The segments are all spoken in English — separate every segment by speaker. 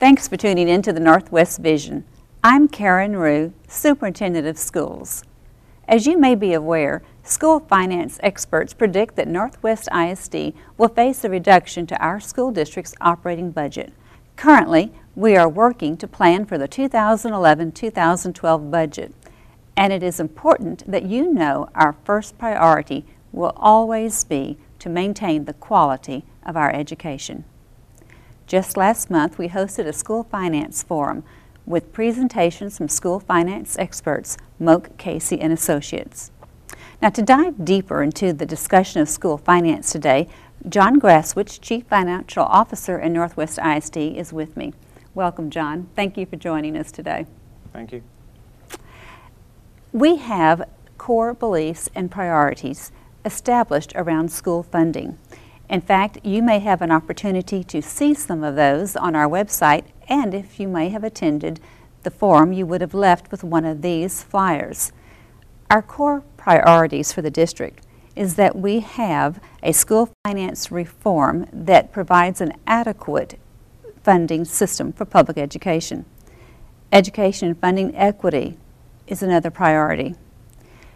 Speaker 1: Thanks for tuning in to the Northwest Vision. I'm Karen Rue, Superintendent of Schools. As you may be aware, school finance experts predict that Northwest ISD will face a reduction to our school district's operating budget. Currently, we are working to plan for the 2011-2012 budget, and it is important that you know our first priority will always be to maintain the quality of our education. Just last month, we hosted a school finance forum with presentations from school finance experts, Moak, Casey, and Associates. Now, to dive deeper into the discussion of school finance today, Jon Graswich, Chief Financial Officer in Northwest ISD, is with me. Welcome, Jon. Thank you for joining us today.
Speaker 2: Thank you.
Speaker 1: We have core beliefs and priorities established around school funding. In fact, you may have an opportunity to see some of those on our website, and if you may have attended the forum, you would have left with one of these flyers. Our core priorities for the district is that we have a school finance reform that provides an adequate funding system for public education. Education and funding equity is another priority,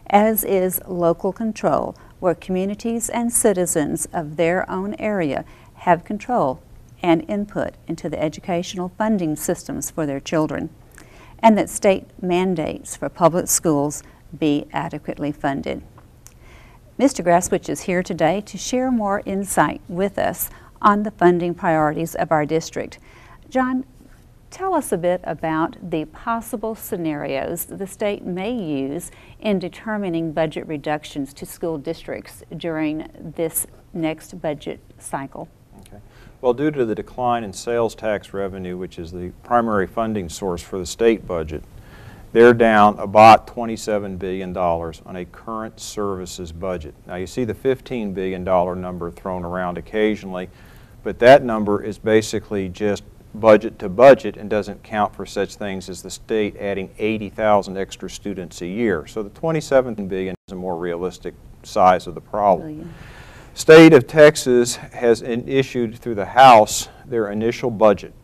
Speaker 1: as is local control, where communities and citizens of their own area have control and input into the educational funding systems for their children, and that state mandates for public schools be adequately funded. Mr. Graswich is here today to share more insight with us on the funding priorities of our district. Jon, tell us a bit about the possible scenarios the state may use in determining budget reductions to school districts during this next budget cycle.
Speaker 2: Okay. Well, due to the decline in sales tax revenue, which is the primary funding source for the state budget, they're down about $27 billion on a current services budget. Now, you see the $15 billion number thrown around occasionally, but that number is basically just budget to budget and doesn't count for such things as the state adding 80,000 extra students a year. So the $27 billion is a more realistic size of the problem. State of Texas has issued through the House their initial budget.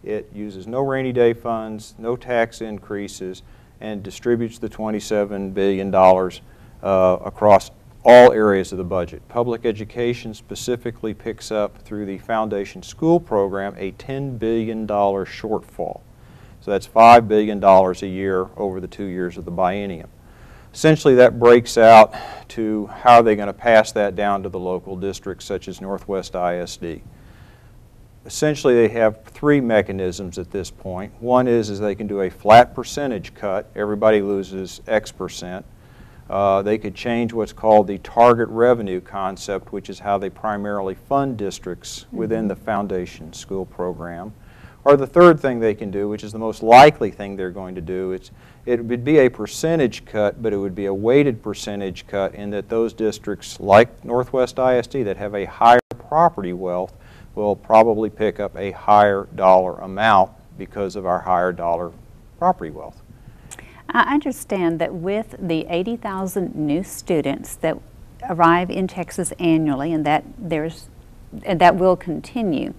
Speaker 2: It uses no rainy day funds, no tax increases, and distributes the $27 billion across all areas of the budget. Public education specifically picks up through the Foundation School Program a $10 billion shortfall. So that's $5 billion a year over the 2 years of the biennium. Essentially, that breaks out to how they're going to pass that down to the local districts such as Northwest ISD. Essentially, they have three mechanisms at this point. One is they can do a flat percentage cut. Everybody loses X percent. They could change what's called the target revenue concept, which is how they primarily fund districts within the Foundation School Program. Or the third thing they can do, which is the most likely thing they're going to do, it would be a percentage cut, but it would be a weighted percentage cut in that those districts like Northwest ISD that have a higher property wealth will probably pick up a higher dollar amount because of our higher dollar property wealth.
Speaker 1: I understand that with the 80,000 new students that arrive in Texas annually, and that will continue,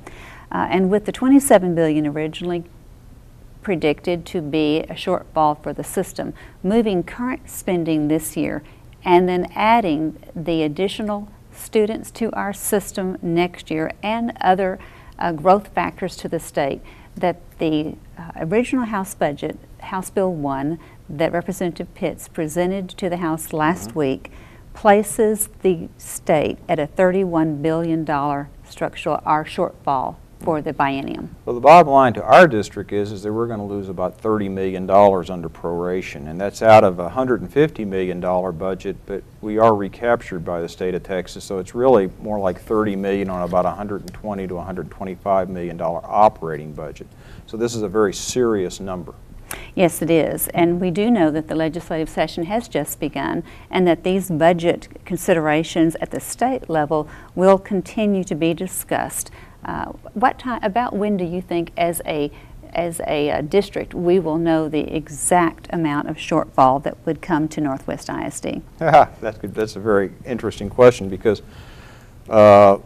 Speaker 1: and with the $27 billion originally predicted to be a shortfall for the system, moving current spending this year and then adding the additional students to our system next year and other growth factors to the state, that the original House budget, House Bill 1, that Representative Pitts presented to the House last week, places the state at a $31 billion structural shortfall for the biennium.
Speaker 2: Well, the bottom line to our district is that we're going to lose about $30 million under proration, and that's out of a $150 million budget, but we are recaptured by the state of Texas, so it's really more like $30 million on about $120 to $125 million operating budget. So this is a very serious number.
Speaker 1: Yes, it is, and we do know that the legislative session has just begun and that these budget considerations at the state level will continue to be discussed. About when do you think as a district we will know the exact amount of shortfall that would come to Northwest ISD?
Speaker 2: That's a very interesting question, because The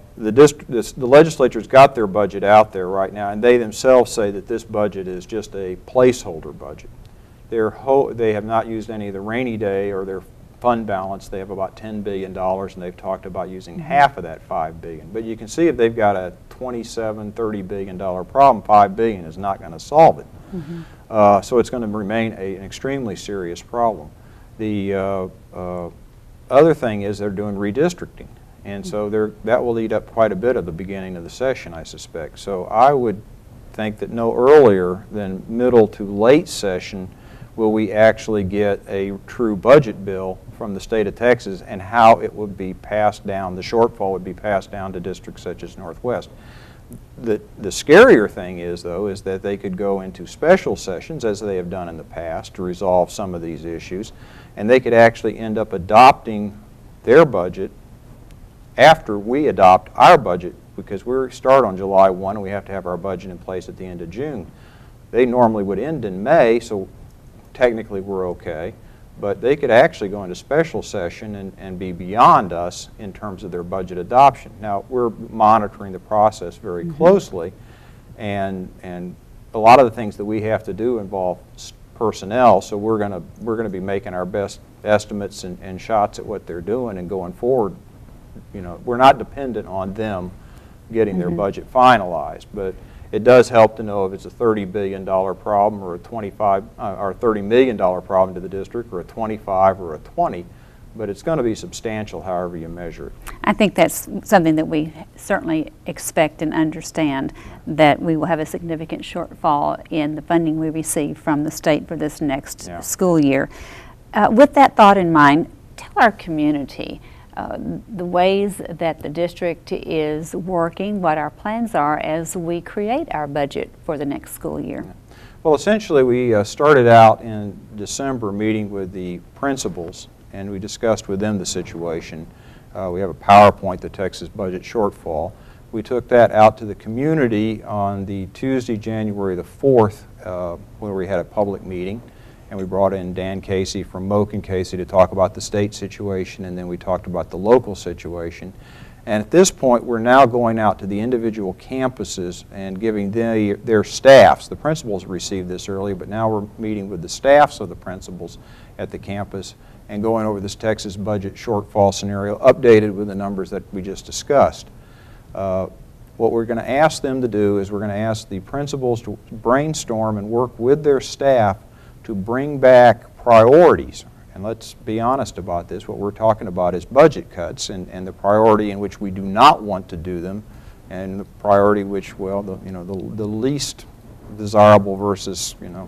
Speaker 2: legislature's got their budget out there right now, and they themselves say that this budget is just a placeholder budget. They have not used any of the rainy day or their fund balance. They have about $10 billion, and they've talked about using half of that $5 billion. But you can see if they've got a $27, $30 billion problem, $5 billion is not going to solve it. So it's going to remain an extremely serious problem. The other thing is they're doing redistricting. And so that will eat up quite a bit of the beginning of the session, I suspect. So I would think that no earlier than middle to late session will we actually get a true budget bill from the state of Texas and how it would be passed down, the shortfall would be passed down to districts such as Northwest. The scarier thing is, though, is that they could go into special sessions, as they have done in the past, to resolve some of these issues, and they could actually end up adopting their budget after we adopt our budget, because we start on July 1 and we have to have our budget in place at the end of June. They normally would end in May, so technically we're okay, but they could actually go into special session and be beyond us in terms of their budget adoption. Now, we're monitoring the process very closely, and a lot of the things that we have to do involve personnel, so we're going to be making our best estimates and shots at what they're doing and going forward. You know, we're not dependent on them getting their budget finalized, but it does help to know if it's a $30 billion problem or a $30 million problem to the district, or a 25 or a 20, but it's going to be substantial however you measure it.
Speaker 1: I think that's something that we certainly expect and understand, that we will have a significant shortfall in the funding we receive from the state for this next school year. With that thought in mind, tell our community the ways that the district is working, what our plans are as we create our budget for the next school year.
Speaker 2: Well, essentially we started out in December meeting with the principals, and we discussed with them the situation. We have a PowerPoint, the Texas budget shortfall. We took that out to the community on the Tuesday, January the 4th, where we had a public meeting. And we brought in Dan Casey from Moak and Casey to talk about the state situation, and then we talked about the local situation. And at this point, we're now going out to the individual campuses and giving their staffs. The principals received this early, but now we're meeting with the staffs of the principals at the campus and going over this Texas budget shortfall scenario, updated with the numbers that we just discussed. What we're going to ask them to do is we're going to ask the principals to brainstorm and work with their staff to bring back priorities. And let's be honest about this. What we're talking about is budget cuts, and the priority in which we do not want to do them, and the priority which, well, the least desirable versus, I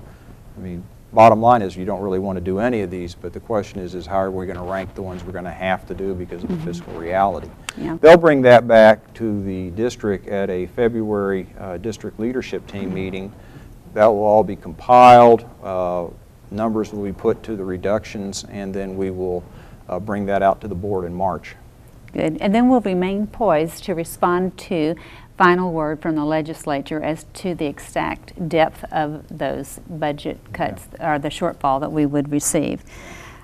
Speaker 2: mean, bottom line is you don't really want to do any of these, but the question is how are we going to rank the ones we're going to have to do because of the fiscal reality. Yeah. They'll bring that back to the district at a February district leadership team meeting. That will all be compiled, numbers will be put to the reductions, and then we will bring that out to the board in March.
Speaker 1: Good. And then we'll remain poised to respond to final word from the legislature as to the exact depth of those budget cuts or the shortfall that we would receive.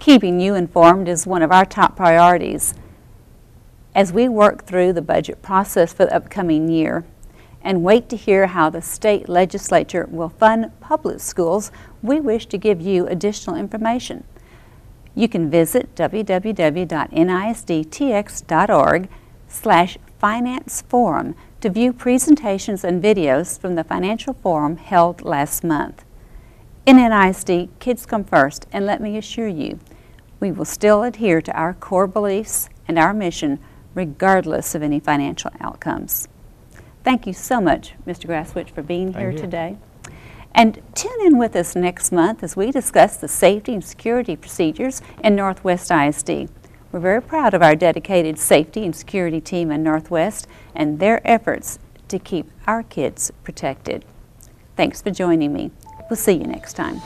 Speaker 1: Keeping you informed is one of our top priorities. As we work through the budget process for the upcoming year, and wait to hear how the state legislature will fund public schools, we wish to give you additional information. You can visit www.nisdtx.org/finance forum to view presentations and videos from the financial forum held last month. In NISD, kids come first, and let me assure you, we will still adhere to our core beliefs and our mission regardless of any financial outcomes. Thank you so much, Mr. Graswich, for being here today. And tune in with us next month as we discuss the safety and security procedures in Northwest ISD. We're very proud of our dedicated safety and security team in Northwest and their efforts to keep our kids protected. Thanks for joining me. We'll see you next time.